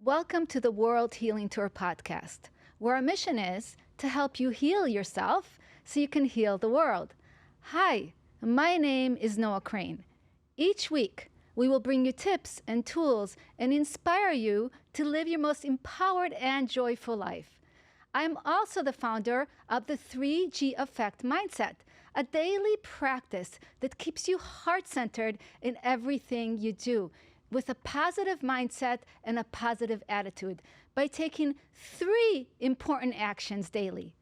Welcome to the World Healing Tour podcast, where our mission is to help you heal yourself so you can heal the world. Hi, my name is Noah Crane. Each week, we will bring you tips and tools and inspire you to live your most empowered and joyful life. I'm also the founder of the 3G Effect Mindset, a daily practice that keeps you heart centered in everything you do with a positive mindset and a positive attitude by taking three important actions daily.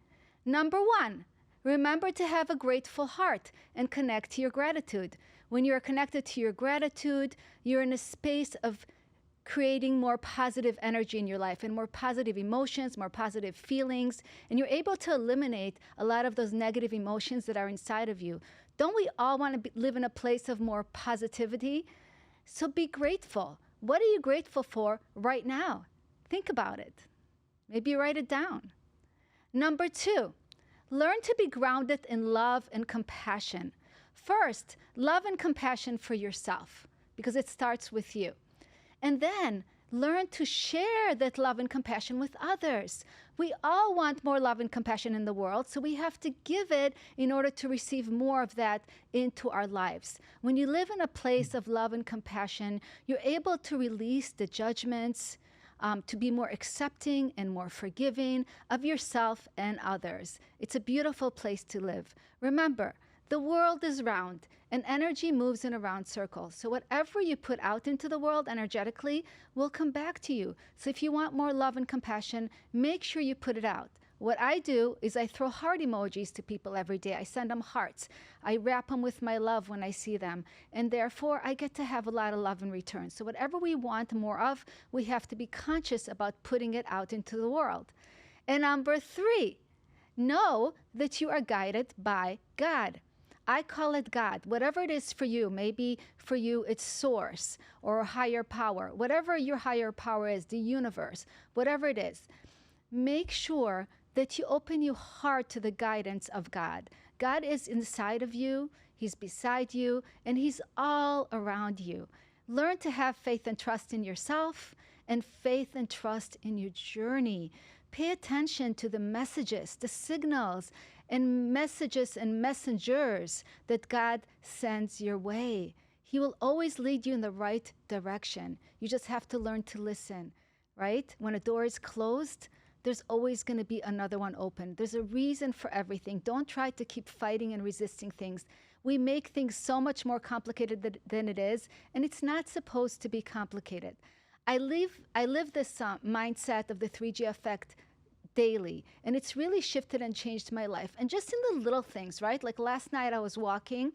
Number one, remember to have a grateful heart and connect to your gratitude. When you're connected to your gratitude, you're in a space of creating more positive energy in your life and more positive emotions, more positive feelings, and you're able to eliminate a lot of those negative emotions that are inside of you. Don't we all want to live in a place of more positivity? So be grateful. What are you grateful for right now? Think about it. Maybe write it down. Number two, learn to be grounded in love and compassion. First, love and compassion for yourself, because it starts with you. And then learn to share that love and compassion with others. We all want more love and compassion in the world, so we have to give it in order to receive more of that into our lives. When you live in a place of love and compassion, you're able to release the judgments, to be more accepting and more forgiving of yourself and others. It's a beautiful place to live. Remember, the world is round and energy moves in a round circle. So whatever you put out into the world energetically will come back to you. So if you want more love and compassion, make sure you put it out. What I do is I throw heart emojis to people every day. I send them hearts. I wrap them with my love when I see them. And therefore, I get to have a lot of love in return. So whatever we want more of, we have to be conscious about putting it out into the world. And number three, know that you are guided by God. I call it God. Whatever it is for you, maybe for you it's source or a higher power, whatever your higher power is, the universe, whatever it is, make sure that you open your heart to the guidance of God. God is inside of you, He's beside you, and He's all around you. Learn to have faith and trust in yourself and faith and trust in your journey. Pay attention to the messages, the signals, and messages and messengers that God sends your way. He will always lead you in the right direction. You just have to learn to listen, right? When a door is closed, there's always going to be another one open. There's a reason for everything. Don't try to keep fighting and resisting things. We make things so much more complicated than it is, and it's not supposed to be complicated. I live this mindset of the 3G effect daily, and it's really shifted and changed my life. And just in the little things, right? Like last night I was walking,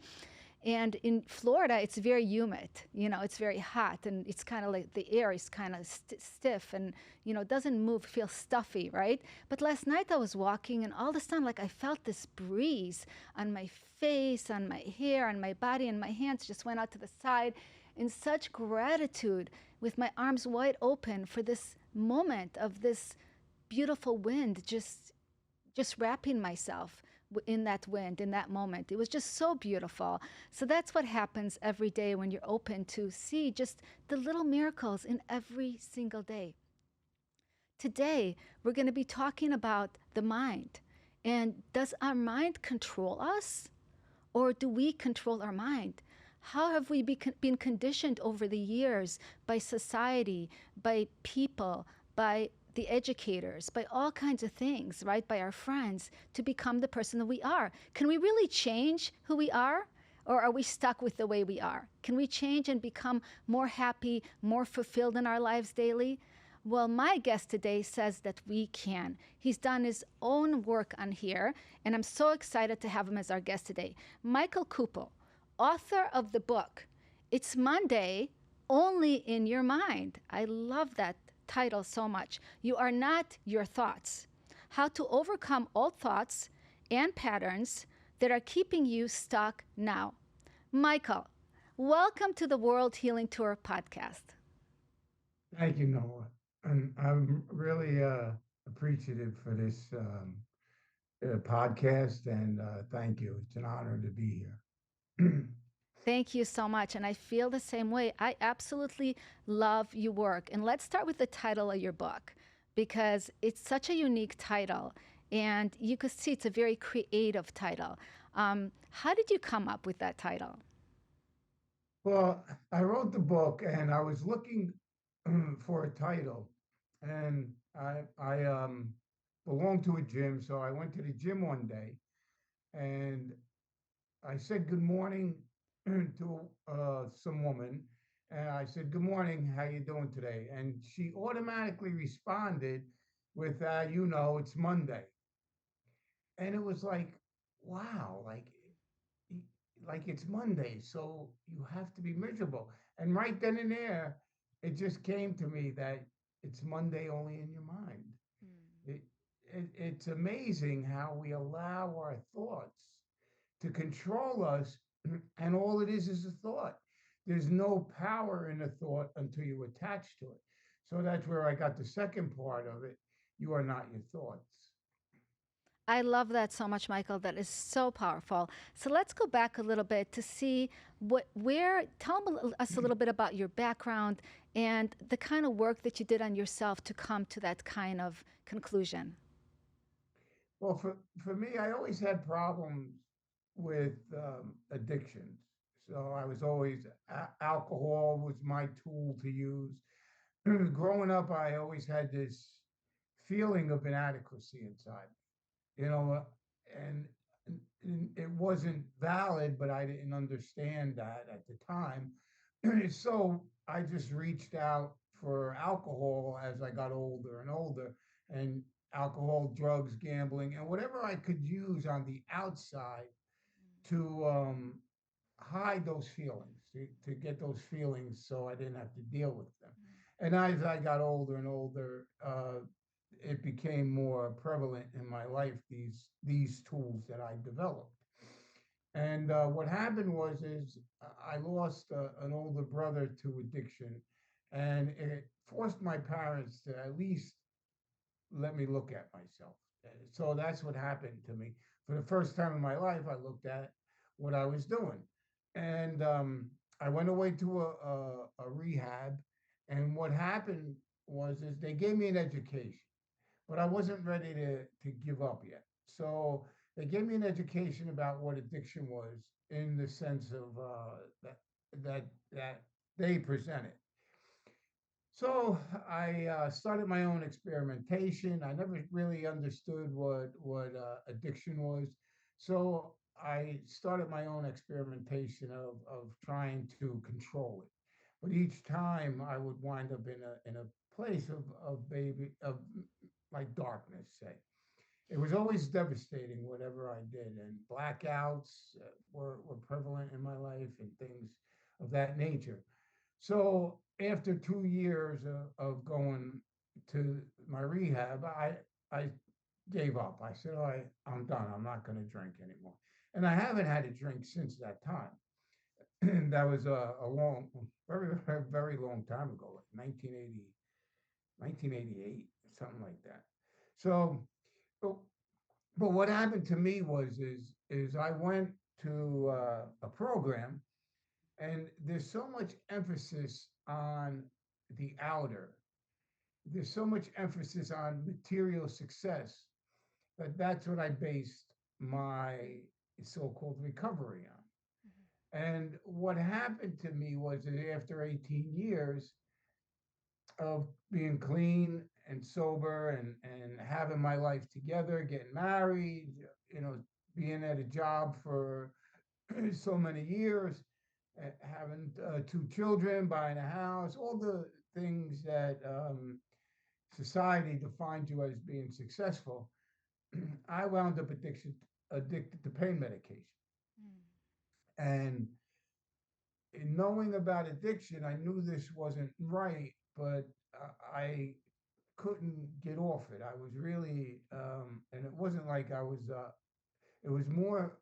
and in Florida it's very humid, it's very hot, and it's kind of like the air is kind of stiff, and it doesn't move, feels stuffy, right? But last night I was walking, and all of a sudden, like, I felt this breeze on my face, on my hair, on my body, and my hands just went out to the side in such gratitude, with my arms wide open for this moment of this beautiful wind, just wrapping myself in that wind, in that moment. It was just so beautiful. So that's what happens every day when you're open to see just the little miracles in every single day. Today, we're going to be talking about the mind. And does our mind control us, or do we control our mind? How have we been conditioned over the years by society, by people, by the educators, by all kinds of things, right? By our friends, to become the person that we are. Can we really change who we are? Or are we stuck with the way we are? Can we change and become more happy, more fulfilled in our lives daily? Well, my guest today says that we can. He's done his own work on here, and I'm so excited to have him as our guest today. Michael Kooper, author of the book, It's Monday, Only in Your Mind. I love that title so much. You are not your thoughts. How to overcome old thoughts and patterns that are keeping you stuck now. Michael, welcome to the World Healing Tour podcast. Thank you, Noah. And I'm really appreciative for this podcast, and thank you. It's an honor to be here. Thank you so much. And I feel the same way. I absolutely love your work. And let's start with the title of your book because it's such a unique title. And you could see it's a very creative title. How did you come up with that title? Well, I wrote the book and I was looking for a title, and I belonged to a gym, so I went to the gym one day and I said good morning to some woman, and I said, "Good morning, how you doing today?" And she automatically responded with, "You know, it's Monday," and it was like, wow, y- like it's Monday, so you have to be miserable. And right then and there, it just came to me that it's Monday only in your mind. It, it's amazing how we allow our thoughts to control us, and all it is a thought. There's no power in a thought until you attach to it. So that's where I got the second part of it. You are not your thoughts. I love that so much, Michael. That is so powerful. So let's go back a little bit to see tell us a little bit about your background and the kind of work that you did on yourself to come to that kind of conclusion. Well, for me, I always had problems with addictions. So I was always, alcohol was my tool to use. Growing up, I always had this feeling of inadequacy inside, you know, and, and it wasn't valid, but I didn't understand that at the time. So I just reached out for alcohol as I got older and older, and alcohol, drugs, gambling, and whatever I could use on the outside to hide those feelings, to get those feelings so I didn't have to deal with them. And as I got older and older, it became more prevalent in my life, these tools that I developed. And what happened was is I lost an older brother to addiction, and it forced my parents to at least let me look at myself. So that's what happened to me. For the first time in my life, I looked at what I was doing, and I went away to a rehab. And what happened was is they gave me an education, but I wasn't ready to give up yet. So they gave me an education about what addiction was in the sense of that they presented. So I started my own experimentation. I never really understood what addiction was. So I started my own experimentation of trying to control it. But each time I would wind up in a place of baby of like darkness, say. It was always devastating, whatever I did, and blackouts were prevalent in my life and things of that nature. So after 2 years of going to my rehab, I gave up. I said, I'm done. I'm not going to drink anymore. And I haven't had a drink since that time. That was a long, very long time ago, like 1980, 1988, something like that. So, but, but what happened to me is I went to a program, and there's so much emphasis on the outer. There's so much emphasis on material success that that's what I based my so-called recovery on. And what happened to me was that after 18 years of being clean and sober and having my life together, getting married, you know, being at a job for so many years, having two children, buying a house, all the things that society defines you as being successful. I wound up addicted to pain medication. And in knowing about addiction, I knew this wasn't right, but I couldn't get off it. I was really, and it wasn't like I was, it was more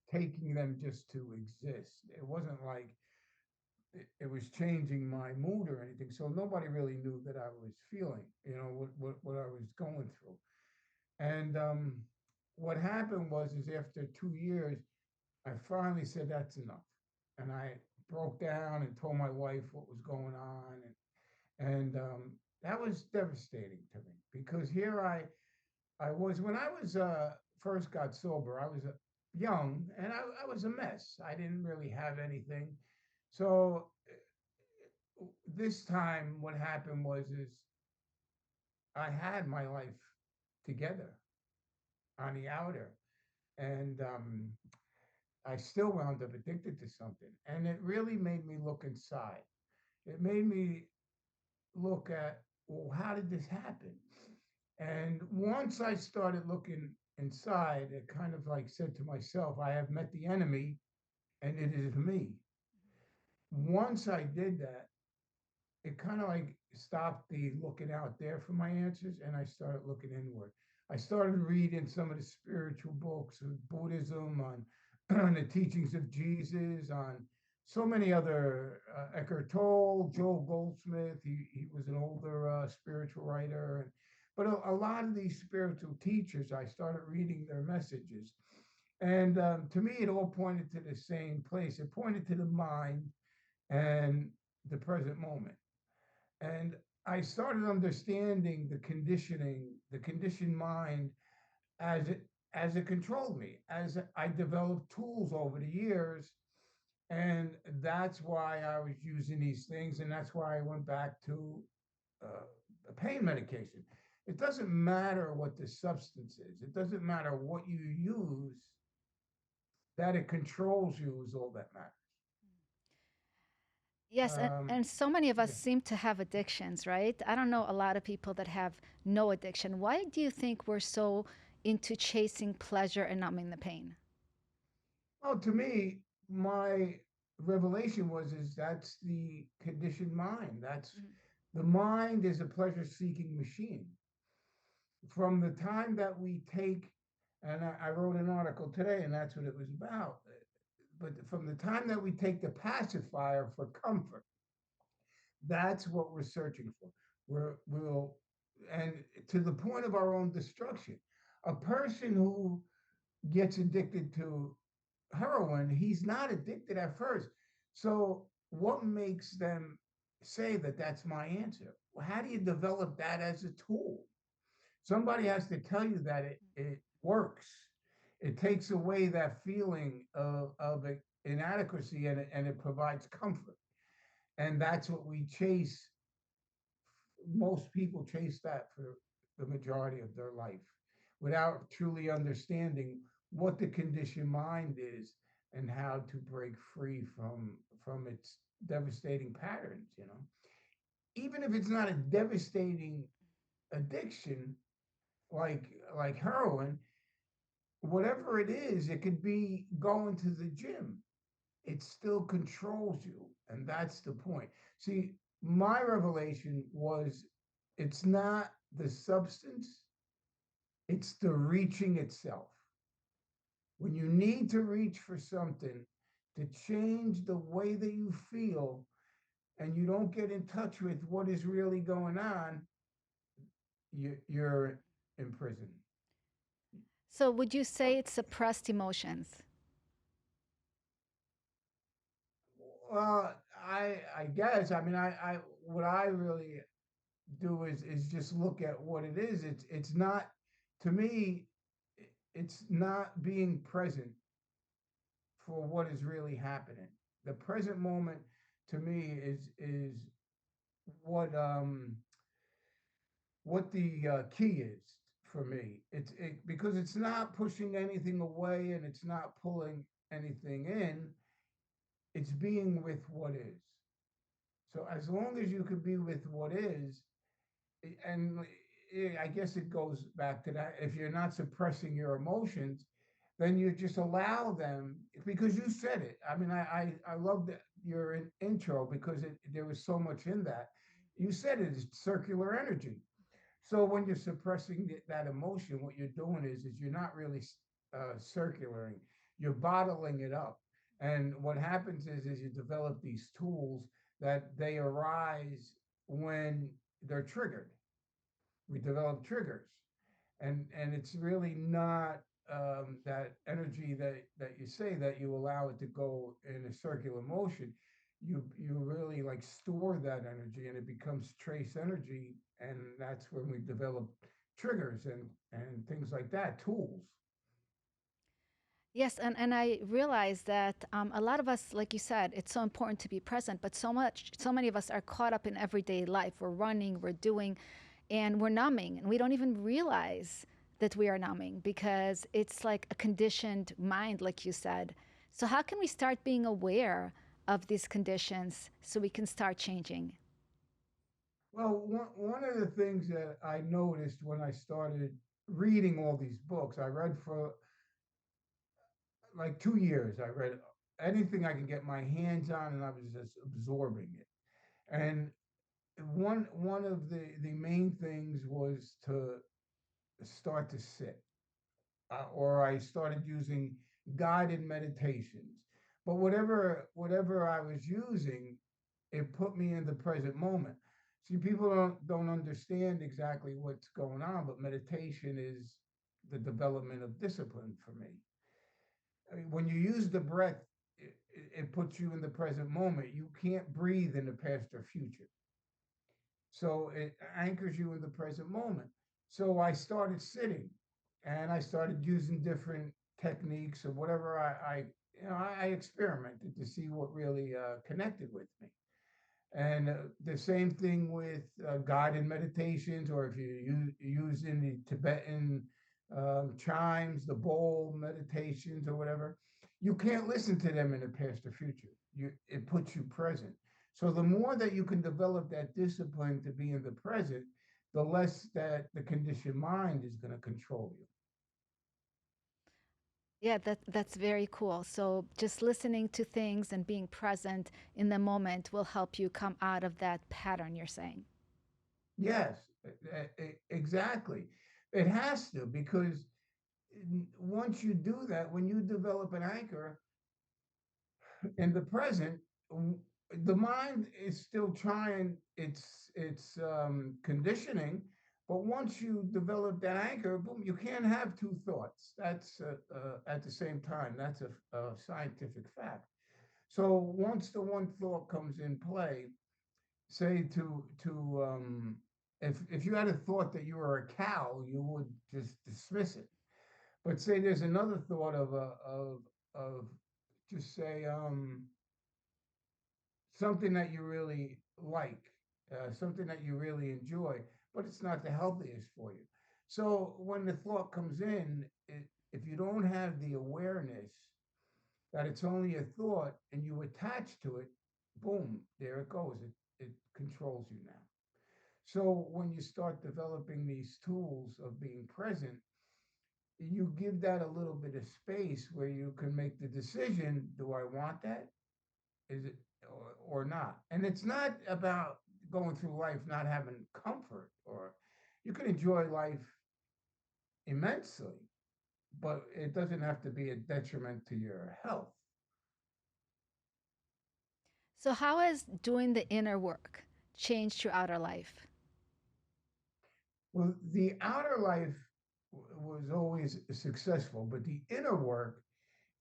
taking them just to exist. It wasn't like it was changing my mood or anything. So nobody really knew that I was feeling, what I was going through. And what happened was, is after 2 years, I finally said, that's enough. and I broke down and told my wife what was going on, and that was devastating to me because here I was when I was first got sober. I was young and I was a mess. I didn't really have anything. So this time, what happened was is I had my life together on the outer, and I still wound up addicted to something, and it really made me look inside. It made me look at, well, how did this happen? And once I started looking inside, it kind of like said to myself, I have met the enemy and it is me. Once I did that, it kind of like stopped the looking out there for my answers and I started looking inward. I started reading some of the spiritual books of Buddhism on the teachings of Jesus, on so many other Eckhart Tolle, Joel Goldsmith. He was an older spiritual writer. But a lot of these spiritual teachers, I started reading their messages. And to me, it all pointed to the same place. It pointed to the mind and the present moment. And I started understanding the conditioning, the conditioned mind as it controlled me, as I developed tools over the years. And that's why I was using these things, and that's why I went back to pain medication. It doesn't matter what the substance is. It doesn't matter what you use. That it controls you is all that matters. Yes, Um, and so many of us yeah. seem to have addictions, right? I don't know a lot of people that have no addiction. Why do you think we're so into chasing pleasure and numbing the pain? Well, to me, my revelation was is that's the conditioned mind. That's Mhm. the mind is a pleasure-seeking machine. From the time that we take, and I wrote an article today, and that's what it was about. But from the time that we take the pacifier for comfort, that's what we're searching for. We'll, and to the point of our own destruction. A person who gets addicted to heroin, he's not addicted at first. So, what makes them say that that's my answer? Well, how do you develop that as a tool? Somebody has to tell you that it works. It takes away that feeling of inadequacy and it provides comfort. And that's what we chase. Most people chase that for the majority of their life without truly understanding what the conditioned mind is and how to break free from its devastating patterns, even if it's not a devastating addiction like like heroin, whatever it is, it could be going to the gym. It still controls you, and that's the point. See, my revelation was it's not the substance, it's the reaching itself. When you need to reach for something to change the way that you feel and you don't get in touch with what is really going on, you're in prison. So, would you say it's suppressed emotions? Well, I guess. I mean, I what I really do is just look at what it is. It's not to me. It's not being present for what is really happening. The present moment to me is what um what the key is for me. Because it's not pushing anything away and it's not pulling anything in. It's being with what is. So as long as you can be with what is, and I guess it goes back to that. If you're not suppressing your emotions, then you just allow them because you said it. I mean, I loved your intro because there was so much in that. You said it is circular energy. So when you're suppressing that emotion, what you're doing is you're not really circulating. You're bottling it up. And what happens is you develop these tools that they arise when they're triggered. We develop triggers, and it's really not. that energy that you say that you allow it to go in a circular motion, you really like store that energy and it becomes trace energy, and that's when we develop triggers and things like that, tools. Yes, and I realize that a lot of us, like you said, it's so important to be present, but so many of us are caught up in everyday life. We're running, we're doing, and we're numbing, and we don't even realize that we are numbing because it's like a conditioned mind, like you said. So, how can we start being aware of these conditions so we can start changing? Well, one of the things that I noticed when I started reading all these books, I read for like 2 years. I read anything I could get my hands on, and I was just absorbing it. And one of the main things was to start to sit, or I started using guided meditations. But whatever I was using, it put me in the present moment. See, people don't understand exactly what's going on, but meditation is the development of discipline for me. I mean, when you use the breath, it puts you in the present moment. You can't breathe in the past or future. So it anchors you in the present moment. So I started sitting and I started using different techniques or whatever I experimented to see what really connected with me. And the same thing with guided meditations, or if you use in the Tibetan chimes, the bowl meditations, or whatever, you can't listen to them in the past or future. It puts you present. So the more that you can develop that discipline to be in the present, the less that the conditioned mind is going to control you. Yeah, that's very cool. So just listening to things and being present in the moment will help you come out of that pattern you're saying. Yes, exactly. It has to, because once you do that, when you develop an anchor in the present, the mind is still trying its conditioning, but once you develop that anchor, boom, you can't have two thoughts. That's at the same time. That's a scientific fact. So once the one thought comes in play, say to if you had a thought that you were a cow, you would just dismiss it. But say there's another thought of just say something that you really like, something that you really enjoy, but it's not the healthiest for you. So when the thought comes in, if you don't have the awareness that it's only a thought and you attach to it, boom, there it goes. It controls you now. So when you start developing these tools of being present, you give that a little bit of space where you can make the decision: do I want that? Is it or not? And it's not about going through life not having comfort, or you can enjoy life immensely, but it doesn't have to be a detriment to your health. So, how has doing the inner work changed your outer life? Well, the outer life was always successful, but the inner work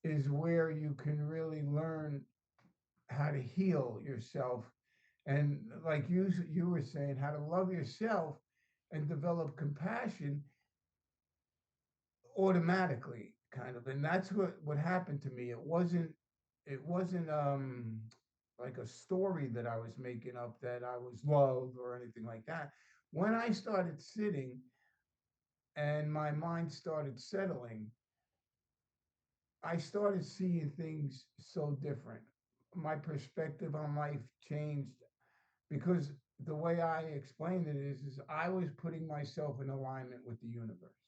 is where you can really learn how to heal yourself, and like you were saying, how to love yourself and develop compassion automatically, kind of. And that's what happened to me. It wasn't like a story that I was making up that I was loved or anything like that. When I started sitting and my mind started settling, I started seeing things so different. My perspective on life changed, because the way I explained it is I was putting myself in alignment with the universe.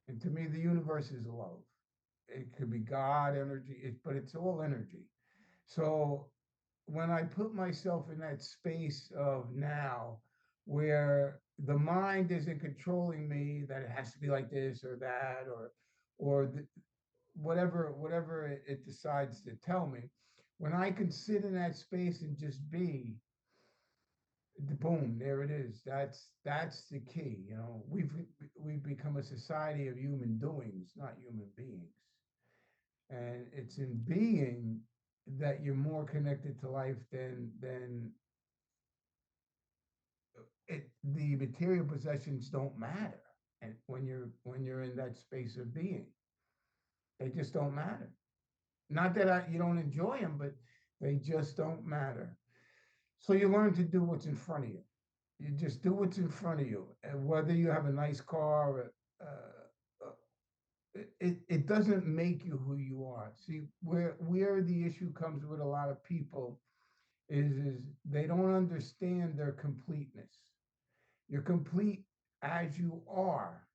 And to me, the universe is love. It could be God energy, but it's all energy. So when I put myself in that space of now, where the mind isn't controlling me, that it has to be like this or that, or whatever it decides to tell me, when I can sit in that space and just be, Boom, there it is. That's the key. You know, we've become a society of human doings, not human beings. And it's in being that you're more connected to life than the material possessions don't matter. And when you're in that space of being, they just don't matter. Not that you don't enjoy them, but they just don't matter. So you learn to do what's in front of you. You just do what's in front of you, and whether you have a nice car, it doesn't make you who you are. See, where the issue comes with a lot of people is they don't understand their completeness. You're complete as you are.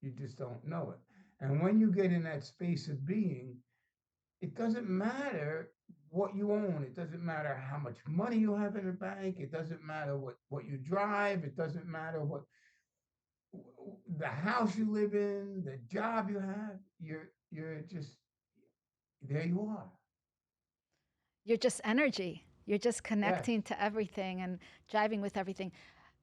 You just don't know it. And when you get in that space of being, it doesn't matter what you own. It doesn't matter how much money you have in the bank. It doesn't matter what you drive. It doesn't matter what the house you live in, the job you have. You're just there. You are. You're just energy. You're just Yes. connecting to everything and driving with everything.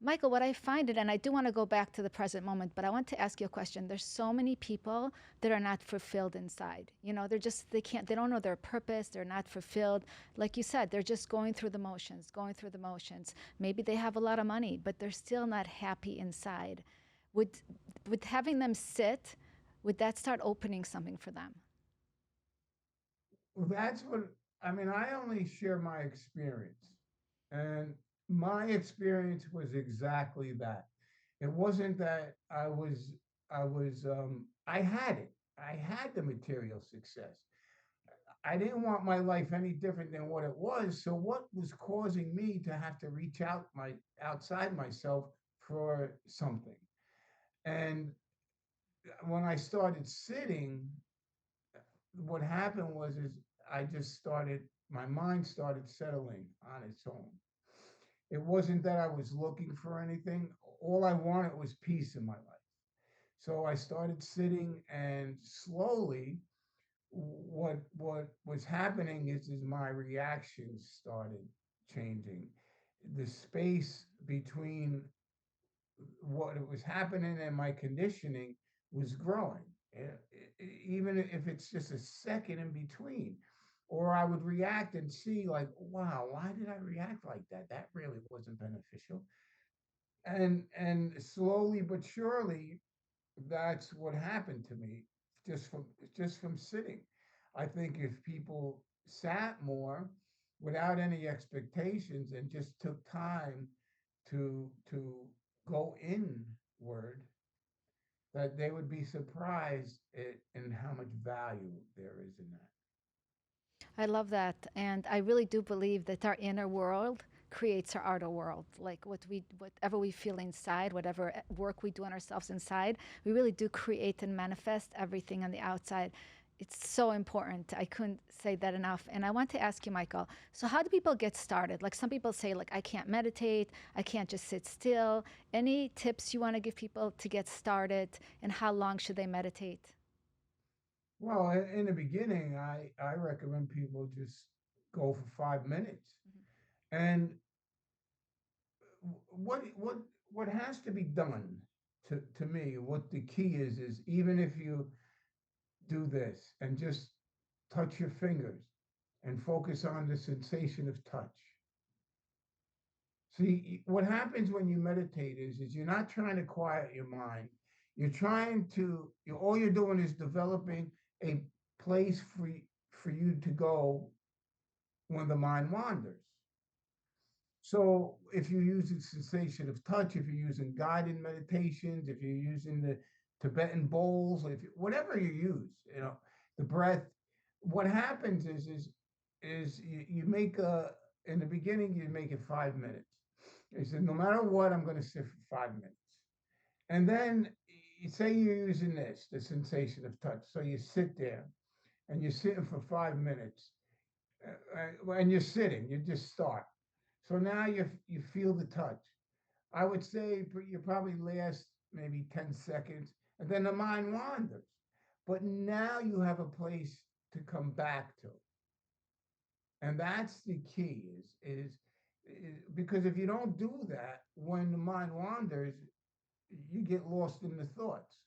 Michael, what I find it, and I do want to go back to the present moment, but I want to ask you a question. There's so many people that are not fulfilled inside. You know, they can't, they don't know their purpose. They're not fulfilled. Like you said, they're just going through the motions, going through the motions. Maybe they have a lot of money, but they're still not happy inside. Would, with having them sit, would that start opening something for them? Well, that's what I mean. I only share my experience, and my experience was exactly that. It wasn't that I had it. I had the material success. I didn't want my life any different than what it was. So what was causing me to have to reach outside myself for something? And when I started sitting, what happened was is I just started my mind started settling on its own. It wasn't that I was looking for anything. All I wanted was peace in my life. So I started sitting, and slowly what was happening is my reactions started changing. The space between what was happening and my conditioning was growing. Even if it's just a second in between, or I would react and see like, wow, why did I react like that? That really wasn't beneficial. And slowly but surely, that's what happened to me just from just from sitting. I think if people sat more without any expectations and just took time to go inward, that they would be surprised in how much value there is in that. I love that. And I really do believe that our inner world creates our outer world. Like whatever we feel inside, whatever work we do on ourselves inside, we really do create and manifest everything on the outside. It's so important. I couldn't say that enough. And I want to ask you, Michael, so how do people get started? Like some people say, like, I can't meditate, I can't just sit still. Any tips you want to give people to get started and how long should they meditate? Well, in the beginning, I recommend people just go for 5 minutes. And what what has to be done to me, what the key is even if you do this and just touch your fingers and focus on the sensation of touch. See, what happens when you meditate is you're not trying to quiet your mind. You're trying to, all you're doing is developing a place for you to go when the mind wanders. So if you're using sensation of touch, if you're using guided meditations, if you're using the Tibetan bowls, if whatever you use, the breath, what happens is you make a in the beginning you make it 5 minutes. You said no matter what, I'm going to sit for 5 minutes, and then you say you're using this, the sensation of touch. So you sit there and you're sitting for 5 minutes, and you're sitting. You just start. So now you feel the touch. I would say you probably last maybe 10 seconds, and then the mind wanders. But now you have a place to come back to. And that's the key is Because if you don't do that, when the mind wanders, you get lost in the thoughts.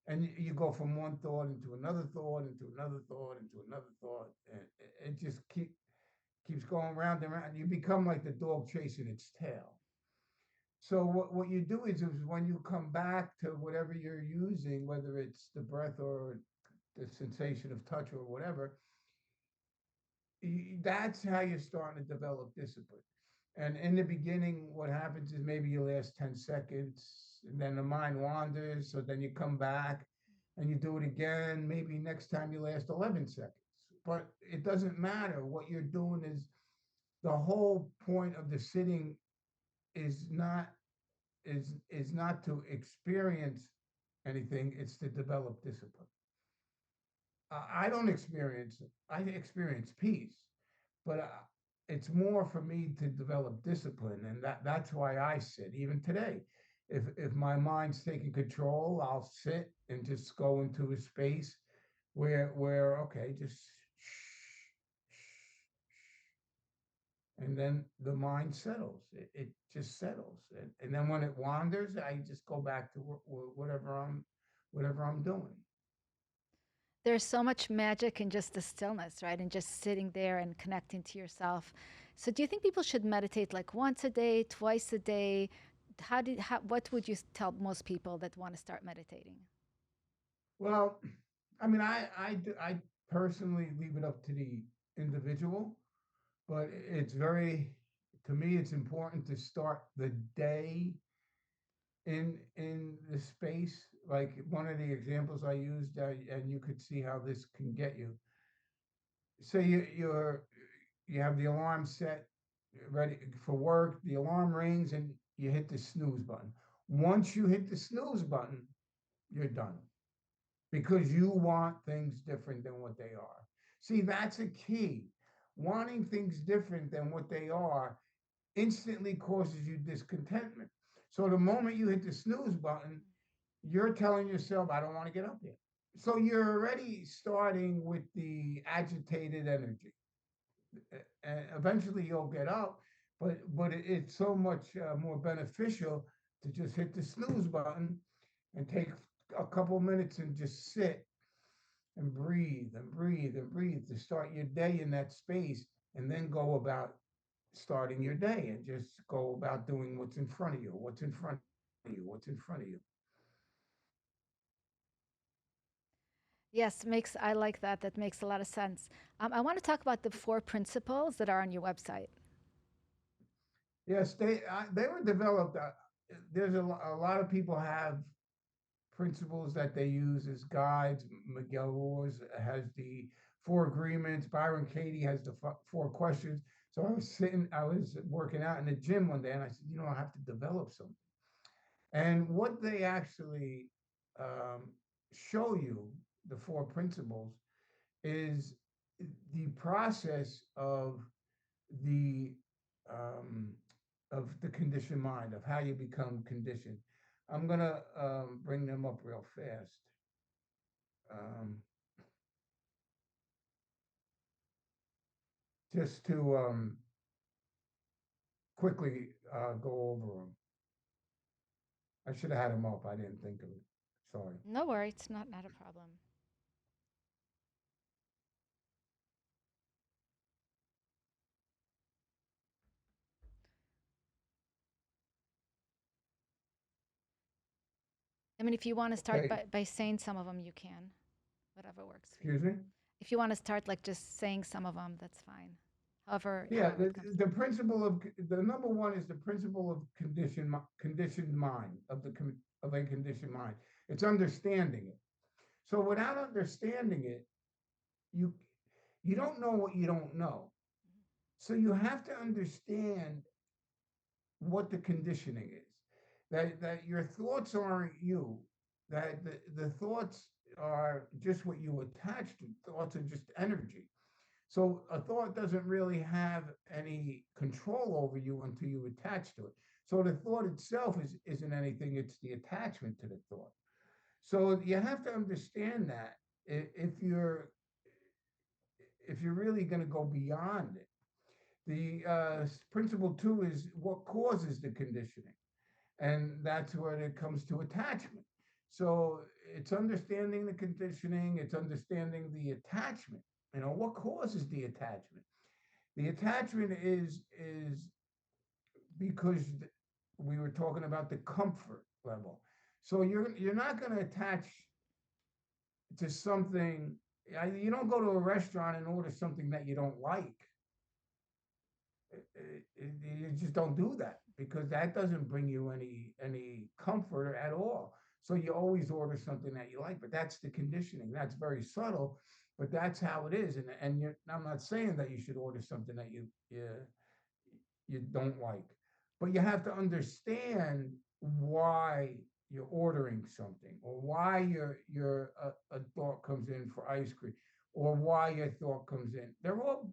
And you go from one thought into another thought, into another thought, into another thought. And it just keeps going round and round. You become like the dog chasing its tail. So what you do is when you come back to whatever you're using, whether it's the breath or the sensation of touch or whatever, that's how you're starting to develop discipline. And in the beginning, what happens is maybe you last 10 seconds and then the mind wanders. So then you come back and you do it again. Maybe next time you last 11 seconds. But it doesn't matter. What you're doing is the whole point of the sitting is not not to experience anything, it's to develop discipline. I don't experience it. I experience peace, but it's more for me to develop discipline, and that's why I sit. Even today, if my mind's taking control, I'll sit and just go into a space where okay, just shh, and then the mind settles. It just settles, and then when it wanders, I just go back to whatever I'm doing. There's so much magic in just the stillness, right? And just sitting there and connecting to yourself. So, do you think people should meditate like once a day, twice a day? What would you tell most people that want to start meditating? Well, I mean, I personally leave it up to the individual, but it's very to me it's important to start the day in the space. Like one of the examples I used, and you could see how this can get you. Say you have the alarm set ready for work, the alarm rings, and you hit the snooze button. Once you hit the snooze button, you're done because you want things different than what they are. See, that's a key. Wanting things different than what they are instantly causes you discontentment. So the moment you hit the snooze button, you're telling yourself, I don't want to get up yet. So you're already starting with the agitated energy. And eventually you'll get up, but it's so much more beneficial to just hit the snooze button and take a couple minutes and just sit and breathe and breathe and breathe to start your day in that space, and then go about starting your day and just go about doing what's in front of you, what's in front of you, what's in front of you. Yes, makes I like that. That makes a lot of sense. I want to talk about the four principles that are on your website. Yes, they were developed. There's a lot of people have principles that they use as guides. Miguel Ruiz has the four agreements. Byron Katie has the four questions. So I was working out in the gym one day, and I said, I have to develop something. And what they actually um, show you, the four principles, is the process the um, of the conditioned mind, of how you become conditioned. I'm gonna bring them up real fast, um, just to quickly go over them. I should have had them up. I didn't think of it. Sorry. No worry, it's not a problem. I mean, if you want to start Okay. by saying some of them, you can. Whatever works for you. Excuse me. If you want to start like just saying some of them, that's fine. Yeah, However it comes to the you. principle of the number one is the principle of conditioned mind of a conditioned mind. It's understanding it. So without understanding it, you you don't know what you don't know. So you have to understand what the conditioning is. That your thoughts aren't you. That the thoughts are just what you attach to. Thoughts are just energy. So a thought doesn't really have any control over you until you attach to it. So the thought itself isn't anything, it's the attachment to the thought. So you have to understand that if you're really going to go beyond it, The principle two is what causes the conditioning, and that's where it comes to attachment. So it's understanding the conditioning, it's understanding the attachment. What causes the attachment? The attachment is because we were talking about the comfort level. So you're not going to attach to something. You don't go to a restaurant and order something that you don't like. You just don't do that because that doesn't bring you any comfort at all. So you always order something that you like, but that's the conditioning. That's very subtle, but that's how it is. I'm not saying that you should order something that you don't like, but you have to understand why you're ordering something, or why a thought comes in for ice cream, or why your thought comes in. They're all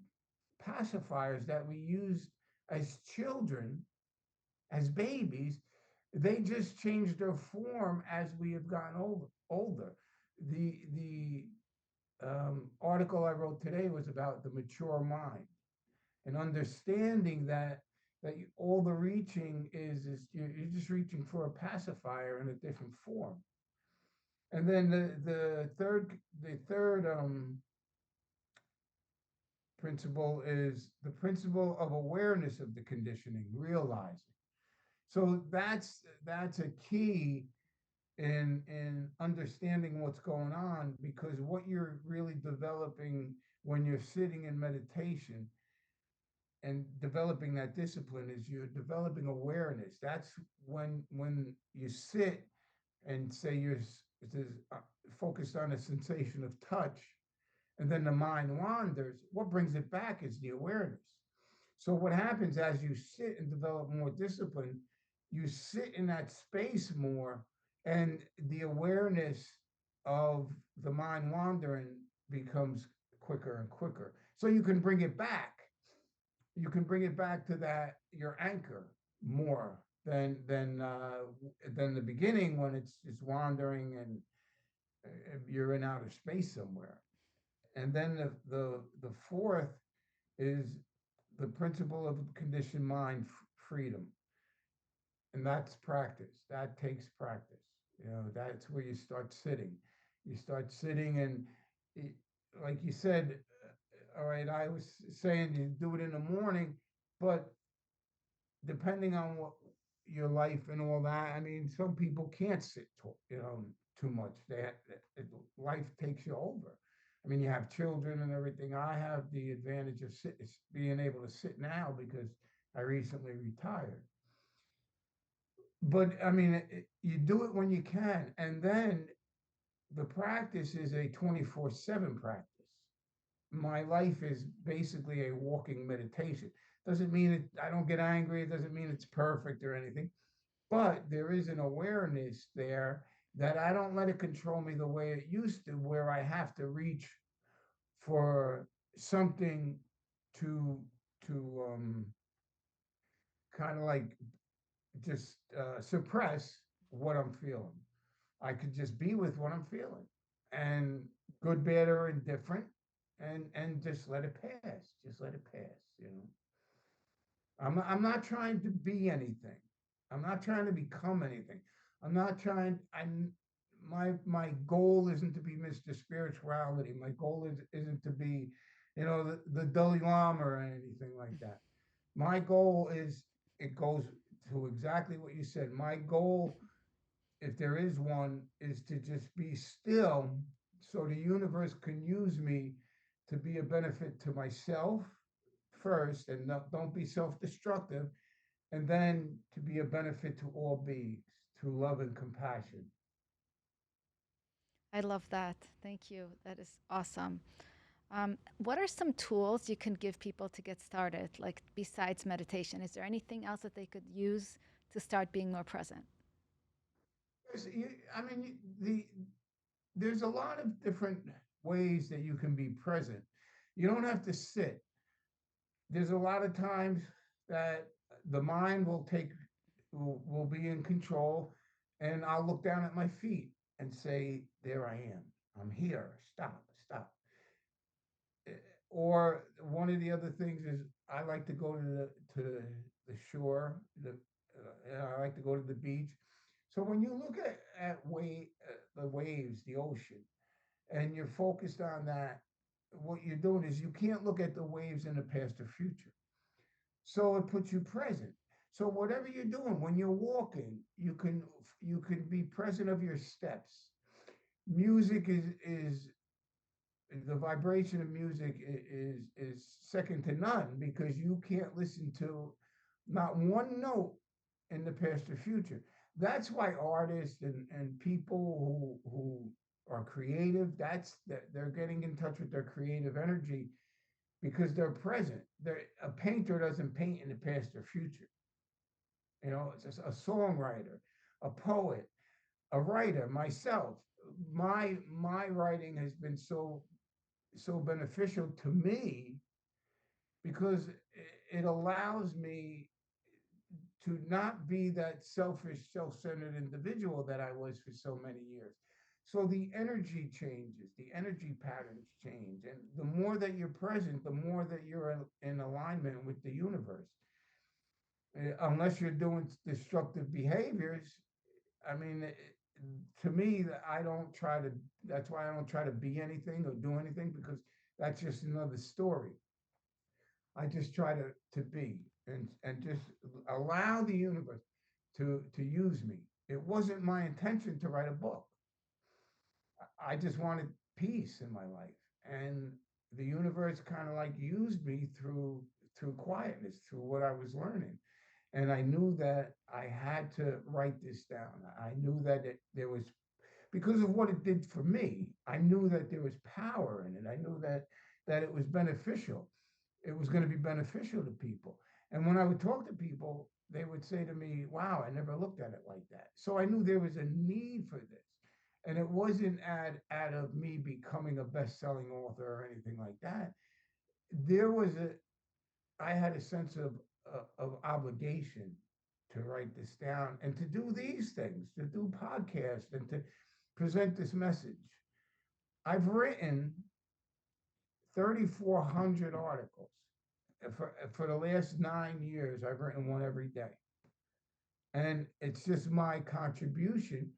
pacifiers that we use as children, as babies. They just change their form as we have gotten older. The article I wrote today was about the mature mind, and understanding that all the reaching is you're just reaching for a pacifier in a different form. And then the third principle is the principle of awareness of the conditioning, realizing. So that's a key in understanding what's going on, because what you're really developing when you're sitting in meditation and developing that discipline is you're developing awareness. That's when you sit and say you're uh, focused on a sensation of touch, and then the mind wanders. What brings it back is the awareness. So what happens as you sit and develop more discipline, you sit in that space more, and the awareness of the mind wandering becomes quicker and quicker. So you can bring it back. You can bring it back to that your anchor more than the beginning, when it's wandering and you're in outer space somewhere. And then the fourth is the principle of conditioned mind freedom, and that's practice. That takes practice. That's where you start sitting. You start sitting, and it, like you said, all right. I was saying you do it in the morning, but depending on what your life and all that, I mean, some people can't sit, too much. Life takes you over. I mean, you have children and everything. I have the advantage of being able to sit now because I recently retired. But I mean, you do it when you can, and then the practice is a 24/7 practice. My life is basically a walking meditation. Doesn't mean I don't get angry. It doesn't mean it's perfect or anything, but there is an awareness there that I don't let it control me the way it used to, where I have to reach for something to to kind of like just suppress what I'm feeling. I could just be with what I'm feeling, and good, bad, or indifferent, and just let it pass. Just let it pass. I'm not trying to be anything. I'm not trying to become anything. I'm not trying. My goal isn't to be Mr. Spirituality. My goal isn't to be, the Dalai Lama or anything like that. My goal is, it goes to exactly what you said. My goal, if there is one, is to just be still so the universe can use me to be a benefit to myself first, and don't be self destructive, and then to be a benefit to all beings through love and compassion. I love that. Thank you. That is awesome. What are some tools you can give people to get started, like besides meditation? Is there anything else that they could use to start being more present? I mean, there's a lot of different ways that you can be present. You don't have to sit. There's a lot of times that the mind will be in control, and I'll look down at my feet and say, "There I am. I'm here. Stop, stop." Or one of the other things is I like to go to the shore. I like to go to the beach. So when you look at the waves, the ocean, and you're focused on that, what you're doing is you can't look at the waves in the past or future. So it puts you present. So whatever you're doing, when you're walking, you can be present of your steps. Music is the vibration of music is second to none because you can't listen to not one note in the past or future. That's why artists and people who are creative, that's that they're getting in touch with their creative energy because they're present. A painter doesn't paint in the past or future. You know, it's just a songwriter, a poet, a writer. Myself, my writing has been so beneficial to me because it allows me to not be that selfish, self-centered individual that I was for so many years. So the energy changes, the energy patterns change, and the more that you're present, the more that you're in alignment with the universe. Unless you're doing destructive behaviors, I mean, to me, I don't try to. That's why I don't try to be anything or do anything because that's just another story. I just try to be and just allow the universe to use me. It wasn't my intention to write a book. I just wanted peace in my life, and the universe kind of like used me through quietness, through what I was learning. And I knew that I had to write this down. I knew that there was because of what it did for me. I knew that there was power in it. I knew that it was beneficial. It was going to be beneficial to people. And when I would talk to people, they would say to me, "Wow, I never looked at it like that." So I knew there was a need for this. And it wasn't out of me becoming a best-selling author or anything like that. There was a I had a sense of obligation to write this down and to do these things, to do podcasts and to present this message. I've written 3,400 articles. For the last 9 years, I've written one every day. And it's just my contribution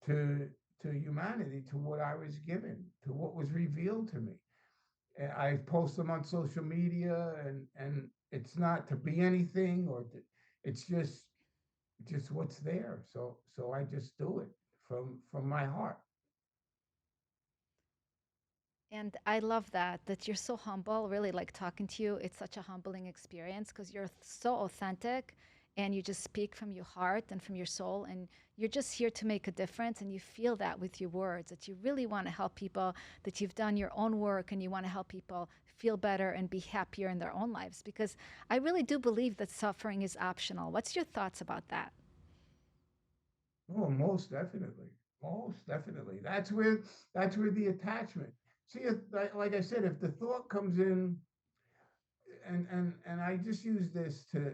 to, to humanity, to what I was given, to what was revealed to me. I post them on social media, and it's not to be anything it's just what's there. So I just do it from my heart. And I love that you're so humble, really like talking to you. It's such a humbling experience because you're so authentic and you just speak from your heart and from your soul and you're just here to make a difference and you feel that with your words that you really want to help people, that you've done your own work and you want to help people feel better and be happier in their own lives because I really do believe that suffering is optional. What's your thoughts about that? Oh, most definitely, most definitely. That's where the attachment. See, like I said, if the thought comes in, and I just use this to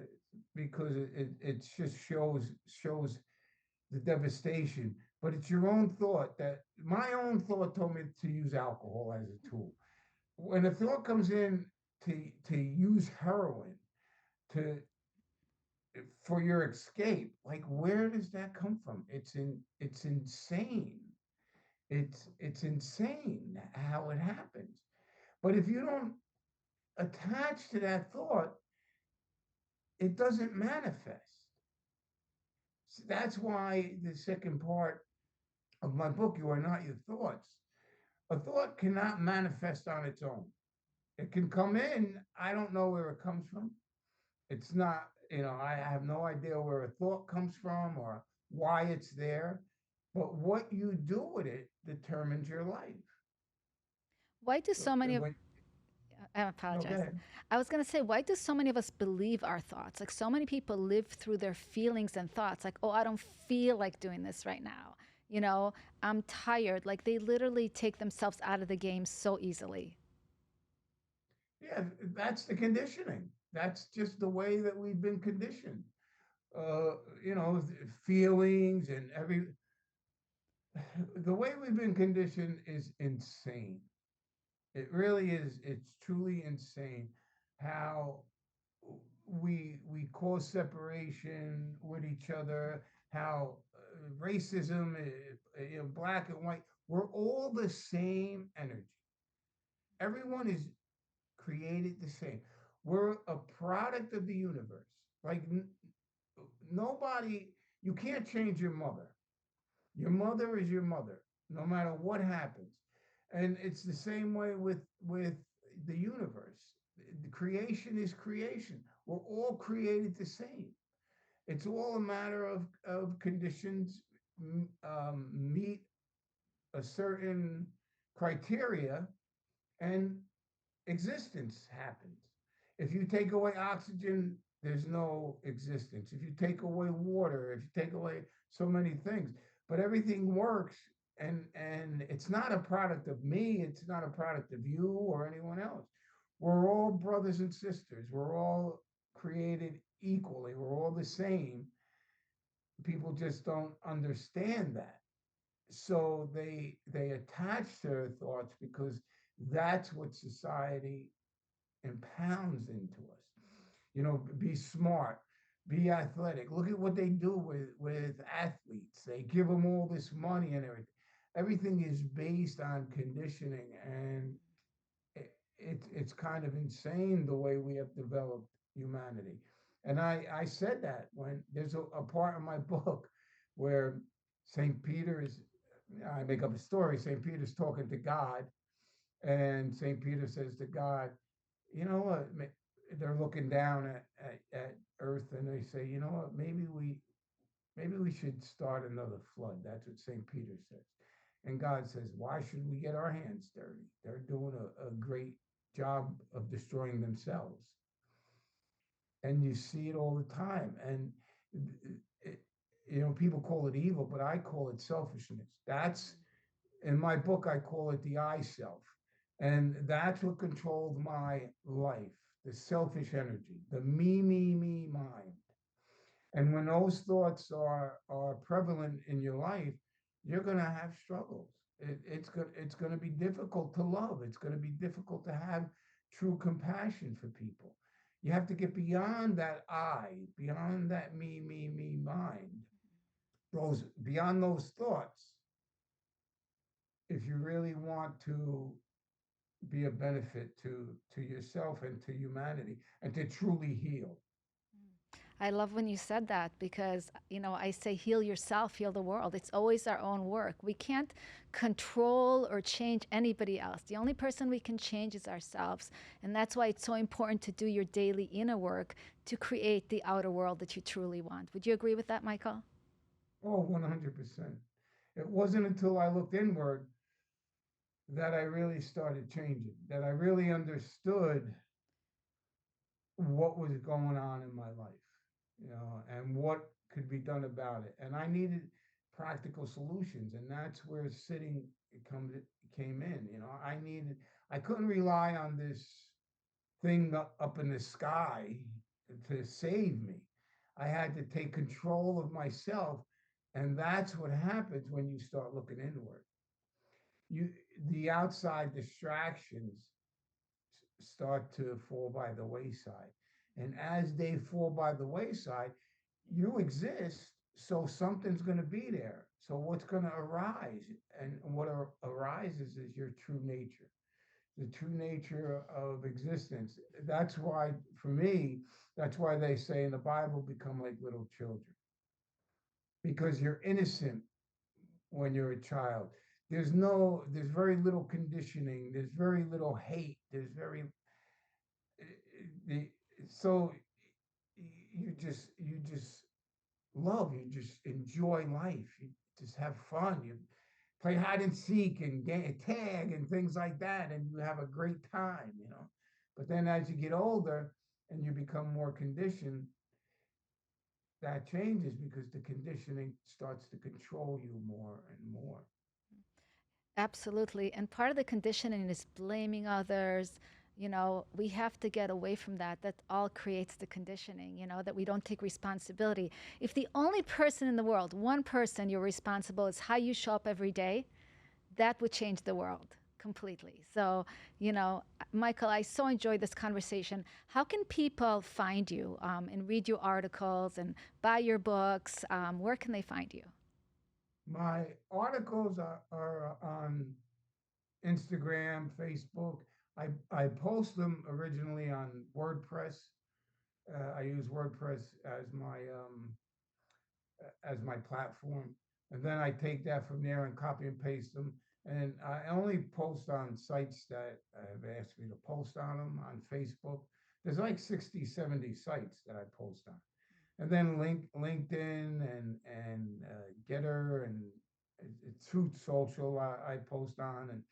because it just shows the devastation. But it's your own thought that my own thought told me to use alcohol as a tool. When a thought comes in to use heroin to for your escape, like where does that come from? It's insane. It's insane how it happens. But if you don't attach to that thought, it doesn't manifest. So that's why the second part of my book, You Are Not Your Thoughts, a thought cannot manifest on its own. It can come in, I don't know where it comes from. It's not, I have no idea where a thought comes from or why it's there. But what you do with it determines your life. Why do so many of When, I no, go apologize. ahead. I was going to say, why do so many of us believe our thoughts? Like, so many people live through their feelings and thoughts, like, oh, I don't feel like doing this right now. You know, I'm tired. Like, they literally take themselves out of the game so easily. Yeah, that's the conditioning. That's just the way that we've been conditioned. Uh, Feelings and the way we've been conditioned is insane. It really is. It's truly insane. how we cause separation with each other, how racism, black and white, we're all the same energy. Everyone is created the same. We're a product of the universe. Like nobody, you can't change your mother. Your mother is your mother, no matter what happens. And it's the same way with the universe. The creation is creation. We're all created the same. It's all a matter of conditions meet a certain criteria, and existence happens. If you take away oxygen, there's no existence. If you take away water, if you take away so many things, but everything works, and it's not a product of me, it's not a product of you or anyone else. We're all brothers and sisters. We're all created equally. We're all the same. People just don't understand that. So they attach their thoughts because that's what society impounds into us. Be smart, be athletic. Look at what they do with athletes. They give them all this money and everything. Everything is based on conditioning, and it's kind of insane the way we have developed humanity. And I said that when there's a part in my book where St. Peter is, I make up a story. St. Peter's talking to God, and St. Peter says to God, you know what? They're looking down at Earth, and they say, you know what? Maybe we should start another flood. That's what St. Peter says. And God says, why should we get our hands dirty? They're doing a great job of destroying themselves. And you see it all the time. And it, people call it evil, but I call it selfishness. That's in my book, I call it the I self. And that's what controlled my life, the selfish energy, the me mind. And when those thoughts are prevalent in your life, you're going to have struggles. It's going to be difficult to love. It's going to be difficult to have true compassion for people. You have to get beyond that I, beyond that me mind, those beyond those thoughts, if you really want to be a benefit to yourself and to humanity and to truly heal. I love when you said that because, I say heal yourself, heal the world. It's always our own work. We can't control or change anybody else. The only person we can change is ourselves. And that's why it's so important to do your daily inner work to create the outer world that you truly want. Would you agree with that, Michael? Oh, 100%. It wasn't until I looked inward that I really started changing, that I really understood what was going on in my life, and what could be done about it. And I needed practical solutions, and that's where sitting comes came in. I couldn't rely on this thing up in the sky to save me. I had to take control of myself, and that's what happens when you start looking inward. You the outside distractions start to fall by the wayside. And as they fall by the wayside, you exist, so something's going to be there. So what's going to arise? And what arises is your true nature, the true nature of existence. That's why, for me, that's why they say in the Bible, become like little children, because you're innocent when you're a child. There's very little conditioning. There's very little hate. There's very the so you just love, you just enjoy life, you just have fun, you play hide and seek and tag and things like that, and you have a great time. But then as you get older and you become more conditioned, that changes because the conditioning starts to control you more and more. Absolutely. And part of the conditioning is blaming others. We have to get away from that. That all creates the conditioning, that we don't take responsibility. If the only person in the world, one person you're responsible, is how you show up every day, that would change the world. completely. So, you know, Michael, I so enjoyed this conversation. How can people find you and read your articles and buy your books? Where can they find you? My articles are on Instagram, Facebook. I post them originally on WordPress. I use WordPress as my platform, and then I take that from there and copy and paste them. And I only post on sites that have asked me to post on them on Facebook. There's like 60, 70 sites that I post on. And then LinkedIn and Getter and Truth Social I post on. And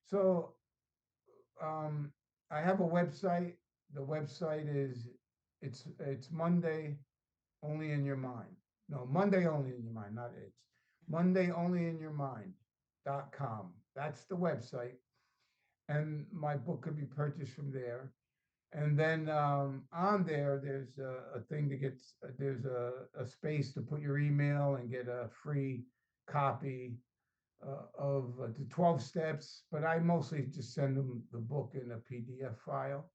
so um, I have a website. The website is it's Monday only in your mind. No, Monday only in your mind, not it's Monday only in your mind.com. That's the website. And my book could be purchased from there. And then on there, there's a thing to get, there's a space to put your email and get a free copy of the 12 steps. But I mostly just send them the book in a PDF file.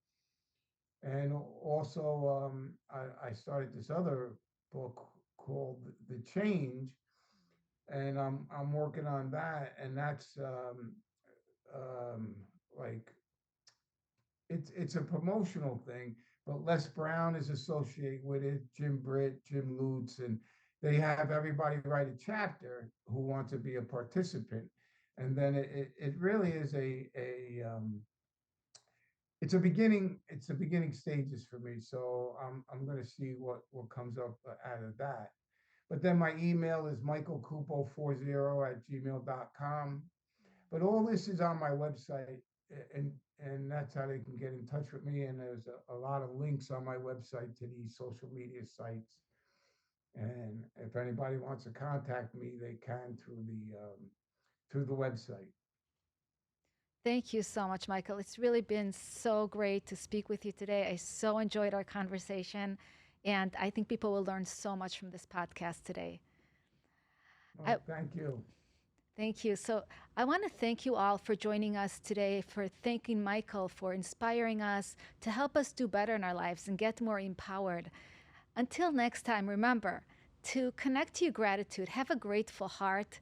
And also, I started this other book called The Change, and I'm working on that, and that's um, like it's a promotional thing, but Les Brown is associated with it, Jim Britt, Jim Lutz, and they have everybody write a chapter who want to be a participant, and then it really is a it's a beginning stages for me, so I'm going to see what comes up out of that. But then my email is michaelcupo40 at gmail.com. But all this is on my website, and and that's how they can get in touch with me. And there's a lot of links on my website to these social media sites. And if anybody wants to contact me, they can through the website. Thank you so much, Michael. It's really been so great to speak with you today. I so enjoyed our conversation, and I think people will learn so much from this podcast today. I, Oh, thank you. Thank you. So, I want to thank you all for joining us today, for thanking Michael for inspiring us to help us do better in our lives and get more empowered. Until next time, remember to connect to your gratitude, have a grateful heart.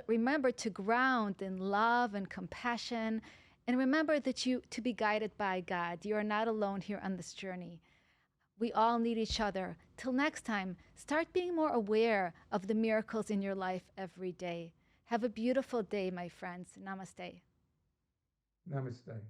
Remember to ground in love and compassion. And remember that you to be guided by God. You are not alone here on this journey. We all need each other. Till next time, start being more aware of the miracles in your life every day. Have a beautiful day, my friends. Namaste. Namaste.